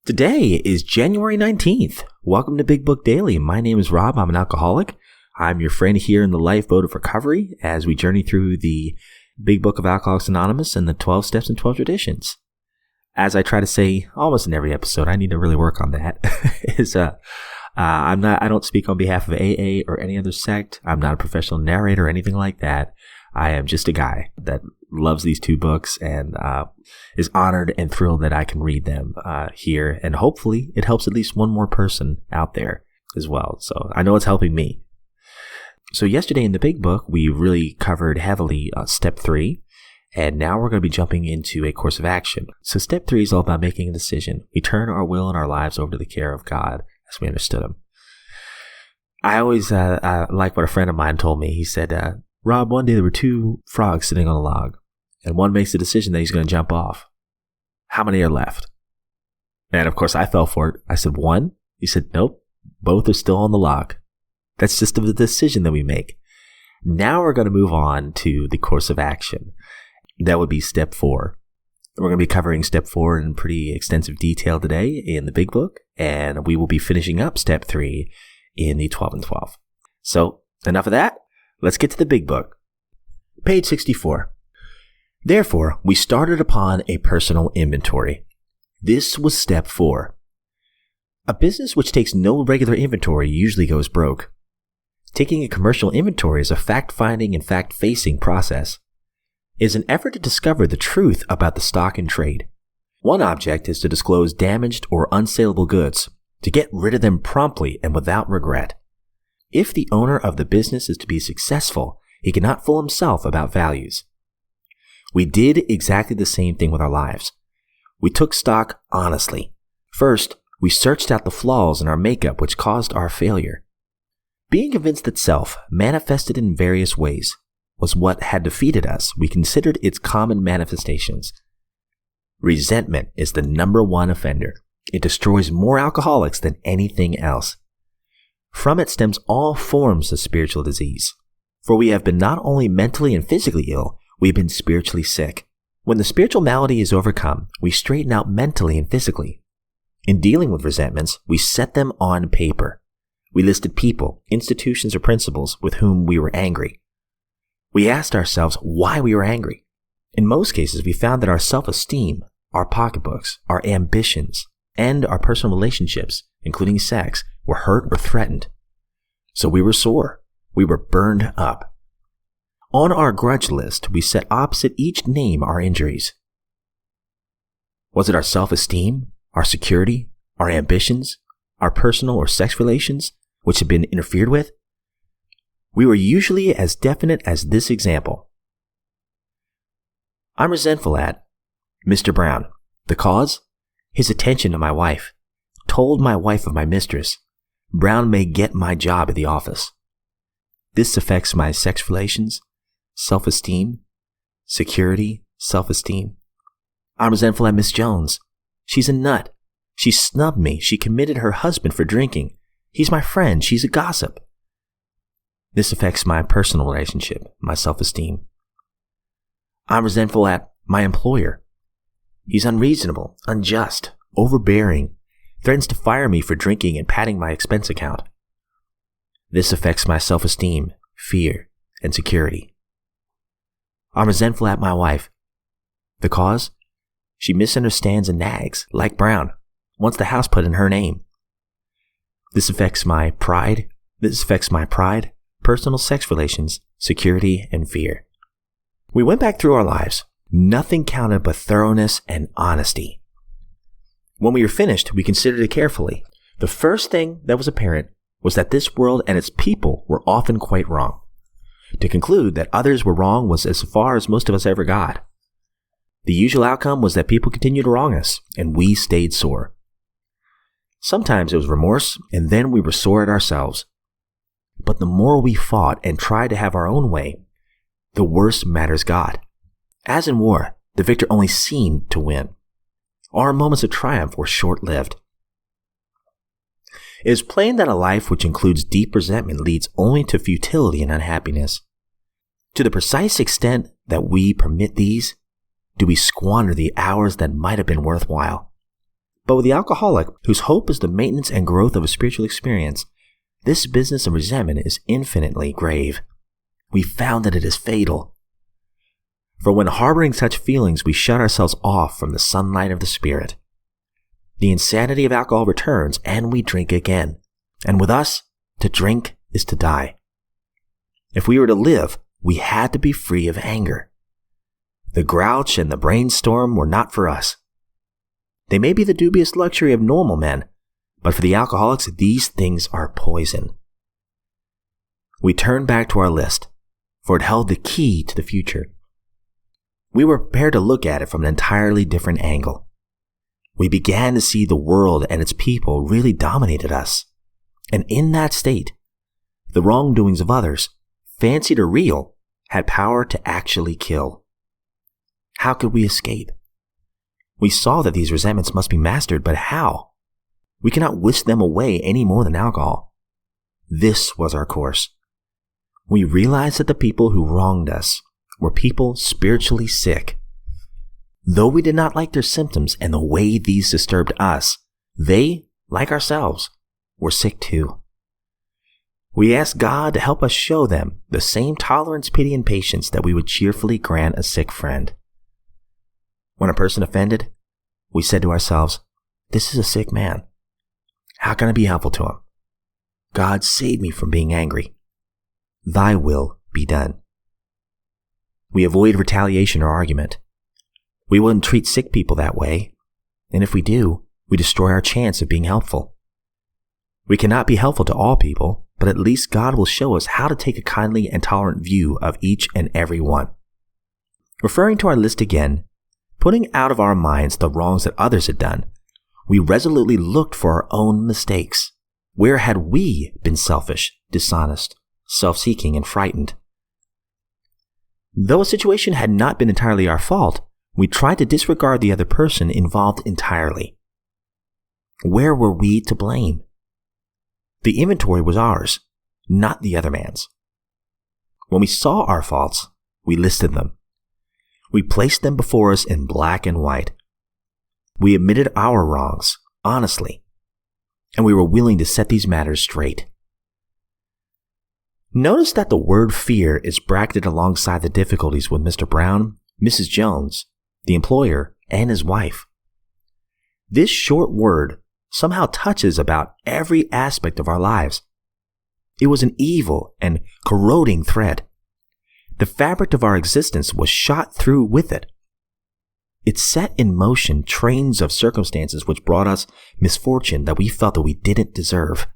Today is January 19th. Welcome to Big Book Daily. My name is Rob. I'm an alcoholic. I'm your friend here in the lifeboat of recovery as we journey through the Big Book of Alcoholics Anonymous and the 12 Steps and 12 Traditions. As I try to say almost in every episode, I need to really work on that. I don't speak on behalf of AA or any other sect. I'm not a professional narrator or anything like that. I am just a guy that loves these two books and is honored and thrilled that I can read them here. And hopefully it helps at least one more person out there as well. So I know it's helping me. So yesterday in the Big Book, we really covered heavily Step 3. And now we're going to be jumping into a course of action. So Step 3 is all about making a decision. We turn our will and our lives over to the care of God as we understood Him. I always like what a friend of mine told me. He said, Rob, one day there were two frogs sitting on a log, and one makes a decision that he's going to jump off. How many are left? And of course, I fell for it. I said, one. He said, nope, both are still on the log. That's just the decision that we make. Now we're going to move on to the course of action. That would be Step 4. We're going to be covering Step 4 in pretty extensive detail today in the Big Book, and we will be finishing up Step 3 in the 12 and 12. So enough of that. Let's get to the Big Book. Page 64. Therefore, we started upon a personal inventory. This was Step 4. A business which takes no regular inventory usually goes broke. Taking a commercial inventory is a fact-finding and fact-facing process. It is an effort to discover the truth about the stock in trade. One object is to disclose damaged or unsaleable goods, to get rid of them promptly and without regret. If the owner of the business is to be successful, he cannot fool himself about values. We did exactly the same thing with our lives. We took stock honestly. First, we searched out the flaws in our makeup which caused our failure. Being convinced that self, manifested in various ways, was what had defeated us, we considered its common manifestations. Resentment is the number one offender. It destroys more alcoholics than anything else. From it stems all forms of spiritual disease. For we have been not only mentally and physically ill, we have been spiritually sick. When the spiritual malady is overcome, we straighten out mentally and physically. In dealing with resentments, we set them on paper. We listed people, institutions, or principles with whom we were angry. We asked ourselves why we were angry. In most cases, we found that our self-esteem, our pocketbooks, our ambitions, and our personal relationships, including sex, were hurt or threatened. So we were sore. We were burned up. On our grudge list, we set opposite each name our injuries. Was it our self-esteem, our security, our ambitions, our personal or sex relations, which had been interfered with? We were usually as definite as this example. I'm resentful at Mr. Brown. The cause? His attention to my wife. Told my wife of my mistress. Brown may get my job at the office. This affects my sex relations, self-esteem, security, self-esteem. I'm resentful at Miss Jones. She's a nut. She snubbed me. She committed her husband for drinking. He's my friend. She's a gossip. This affects my personal relationship, my self-esteem. I'm resentful at my employer. He's unreasonable, unjust, overbearing, threatens to fire me for drinking and padding my expense account. This affects my self-esteem, fear, and security. I'm resentful at my wife. The cause? She misunderstands and nags, like Brown, wants the house put in her name. This affects my pride, personal sex relations, security, and fear. We went back through our lives. Nothing counted but thoroughness and honesty. When we were finished, we considered it carefully. The first thing that was apparent was that this world and its people were often quite wrong. To conclude that others were wrong was as far as most of us ever got. The usual outcome was that people continued to wrong us, and we stayed sore. Sometimes it was remorse, and then we were sore at ourselves. But the more we fought and tried to have our own way, the worse matters got. As in war, the victor only seemed to win. Our moments of triumph were short-lived. It is plain that a life which includes deep resentment leads only to futility and unhappiness. To the precise extent that we permit these, do we squander the hours that might have been worthwhile. But with the alcoholic, whose hope is the maintenance and growth of a spiritual experience, this business of resentment is infinitely grave. We found that it is fatal. For when harboring such feelings, we shut ourselves off from the sunlight of the Spirit. The insanity of alcohol returns, and we drink again. And with us, to drink is to die. If we were to live, we had to be free of anger. The grouch and the brainstorm were not for us. They may be the dubious luxury of normal men, but for the alcoholics, these things are poison. We turned back to our list, for it held the key to the future. We were prepared to look at it from an entirely different angle. We began to see the world and its people really dominated us. And in that state, the wrongdoings of others, fancied or real, had power to actually kill. How could we escape? We saw that these resentments must be mastered, but how? We cannot whisk them away any more than alcohol. This was our course. We realized that the people who wronged us were people spiritually sick. Though we did not like their symptoms and the way these disturbed us, they, like ourselves, were sick too. We asked God to help us show them the same tolerance, pity, and patience that we would cheerfully grant a sick friend. When a person offended, we said to ourselves, "This is a sick man. How can I be helpful to him? God, save me from being angry. Thy will be done." We avoid retaliation or argument. We wouldn't treat sick people that way, and if we do, we destroy our chance of being helpful. We cannot be helpful to all people, but at least God will show us how to take a kindly and tolerant view of each and every one. Referring to our list again, putting out of our minds the wrongs that others had done, we resolutely looked for our own mistakes. Where had we been selfish, dishonest, self-seeking, and frightened? Though a situation had not been entirely our fault, we tried to disregard the other person involved entirely. Where were we to blame? The inventory was ours, not the other man's. When we saw our faults, we listed them. We placed them before us in black and white. We admitted our wrongs, honestly, and we were willing to set these matters straight. Notice that the word fear is bracketed alongside the difficulties with Mr. Brown, Mrs. Jones, the employer, and his wife. This short word somehow touches about every aspect of our lives. It was an evil and corroding thread. The fabric of our existence was shot through with it. It set in motion trains of circumstances which brought us misfortune that we felt that we didn't deserve.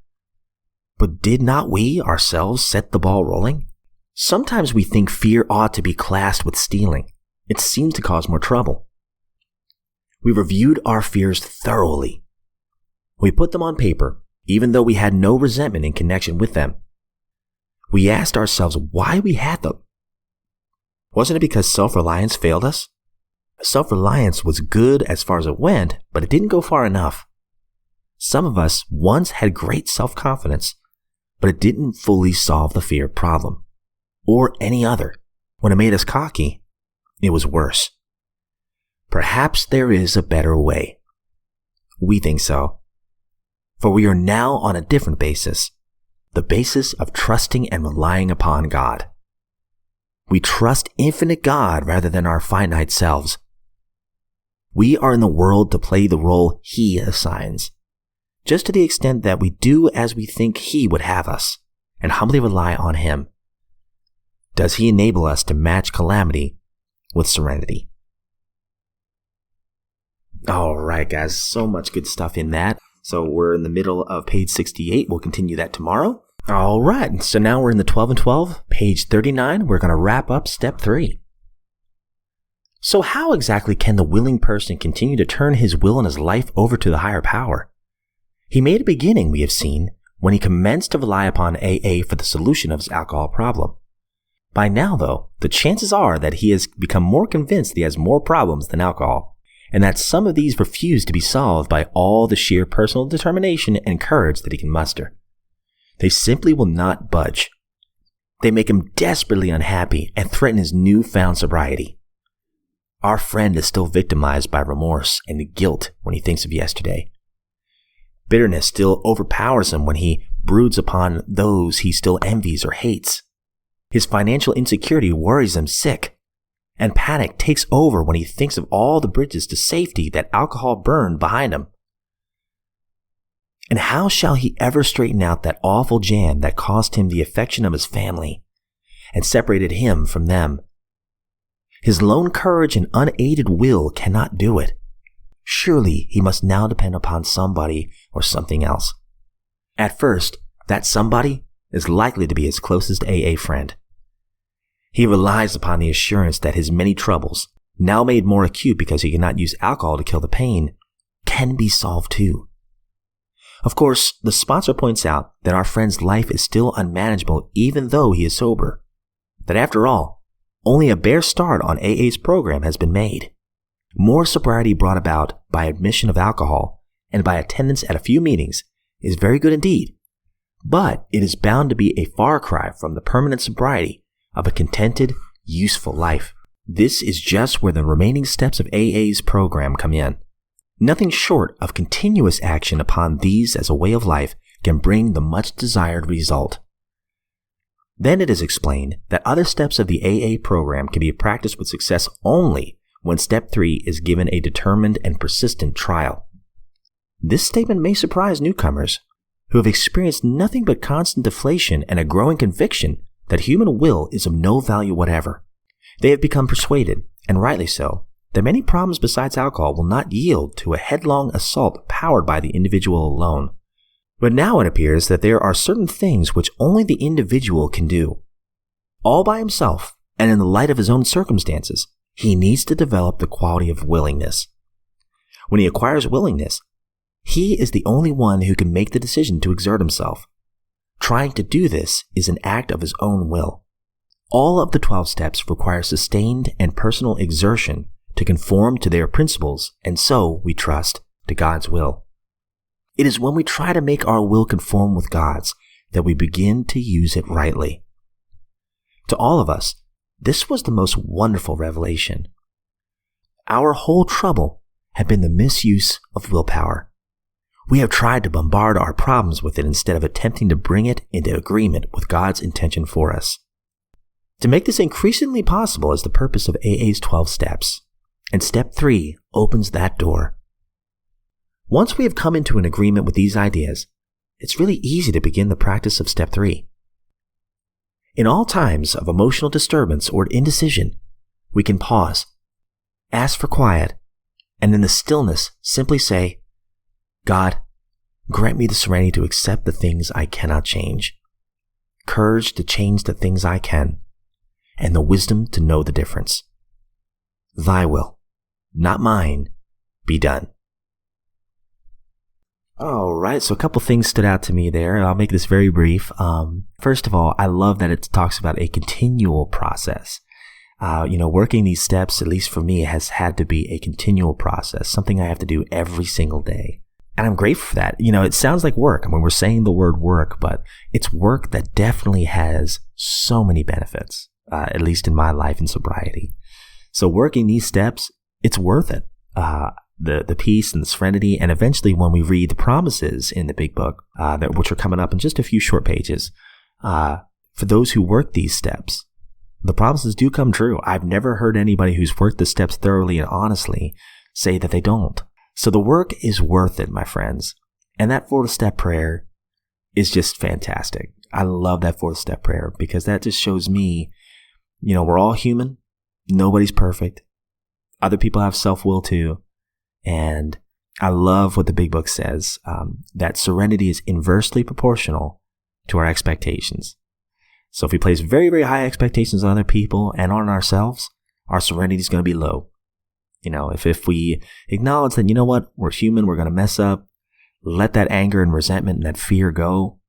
But did not we ourselves set the ball rolling? Sometimes we think fear ought to be classed with stealing. It seems to cause more trouble. We reviewed our fears thoroughly. We put them on paper, even though we had no resentment in connection with them. We asked ourselves why we had them. Wasn't it because self-reliance failed us? Self-reliance was good as far as it went, but it didn't go far enough. Some of us once had great self-confidence, but it didn't fully solve the fear problem, or any other. When it made us cocky, it was worse. Perhaps there is a better way. We think so. For we are now on a different basis, the basis of trusting and relying upon God. We trust infinite God rather than our finite selves. We are in the world to play the role He assigns, just to the extent that we do as we think He would have us, and humbly rely on Him. Does He enable us to match calamity with serenity? All right, guys, so much good stuff in that. So we're in the middle of page 68. We'll continue that tomorrow. All right, so now we're in the 12 and 12, page 39. We're going to wrap up step 3. So how exactly can the willing person continue to turn his will and his life over to the higher power? He made a beginning, we have seen, when he commenced to rely upon AA for the solution of his alcohol problem. By now, though, the chances are that he has become more convinced that he has more problems than alcohol, and that some of these refuse to be solved by all the sheer personal determination and courage that he can muster. They simply will not budge. They make him desperately unhappy and threaten his newfound sobriety. Our friend is still victimized by remorse and guilt when he thinks of yesterday. Bitterness still overpowers him when he broods upon those he still envies or hates. His financial insecurity worries him sick, and panic takes over when he thinks of all the bridges to safety that alcohol burned behind him. And how shall he ever straighten out that awful jam that cost him the affection of his family and separated him from them? His lone courage and unaided will cannot do it. Surely he must now depend upon somebody or something else. At first, that somebody is likely to be his closest AA friend. He relies upon the assurance that his many troubles, now made more acute because he cannot use alcohol to kill the pain, can be solved too. Of course, the sponsor points out that our friend's life is still unmanageable even though he is sober. That after all, only a bare start on AA's program has been made. More sobriety brought about by admission of alcohol and by attendance at a few meetings is very good indeed, but it is bound to be a far cry from the permanent sobriety of a contented, useful life. This is just where the remaining steps of AA's program come in. Nothing short of continuous action upon these as a way of life can bring the much desired result. Then it is explained that other steps of the AA program can be practiced with success only when step 3 is given a determined and persistent trial. This statement may surprise newcomers who have experienced nothing but constant deflation and a growing conviction that human will is of no value whatever. They have become persuaded, and rightly so, that many problems besides alcohol will not yield to a headlong assault powered by the individual alone. But now it appears that there are certain things which only the individual can do. All by himself, and in the light of his own circumstances, he needs to develop the quality of willingness. When he acquires willingness, he is the only one who can make the decision to exert himself. Trying to do this is an act of his own will. All of the 12 steps require sustained and personal exertion to conform to their principles, and so, we trust, to God's will. It is when we try to make our will conform with God's that we begin to use it rightly. To all of us, this was the most wonderful revelation. Our whole trouble had been the misuse of willpower. We have tried to bombard our problems with it instead of attempting to bring it into agreement with God's intention for us. To make this increasingly possible is the purpose of AA's 12 steps, and step 3 opens that door. Once we have come into an agreement with these ideas, it's really easy to begin the practice of step 3. In all times of emotional disturbance or indecision, we can pause, ask for quiet, and in the stillness simply say, God, grant me the serenity to accept the things I cannot change, courage to change the things I can, and the wisdom to know the difference. Thy will, not mine, be done. All right, so a couple things stood out to me there. I'll make this very brief. First of all, I love that it talks about a continual process. Working these steps, at least for me, has had to be a continual process, something I have to do every single day. And I'm grateful for that. It sounds like work. I mean, we're saying the word work, but it's work that definitely has so many benefits, at least in my life in sobriety. So working these steps, it's worth it. The peace and the serenity, and eventually when we read the promises in the big book, which are coming up in just a few short pages, for those who work these steps, the promises do come true. I've never heard anybody who's worked the steps thoroughly and honestly say that they don't. So the work is worth it, my friends. And that 4th step prayer is just fantastic. I love that 4th step prayer because that just shows me, we're all human. Nobody's perfect. Other people have self-will too. And I love what the big book says, that serenity is inversely proportional to our expectations. So if we place very, very high expectations on other people and on ourselves, our serenity is going to be low. If we acknowledge that, we're human, we're going to mess up, let that anger and resentment and that fear go,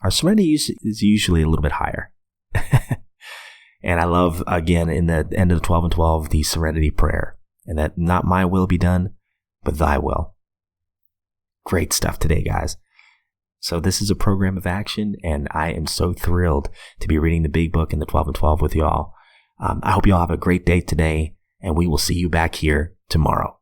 our serenity is usually a little bit higher. And I love, again, in the end of the 12 and 12, the serenity prayer. And that not my will be done, but thy will. Great stuff today, guys. So this is a program of action, and I am so thrilled to be reading the big book and the 12 and 12 with y'all. I hope y'all have a great day today. and we will see you back here tomorrow.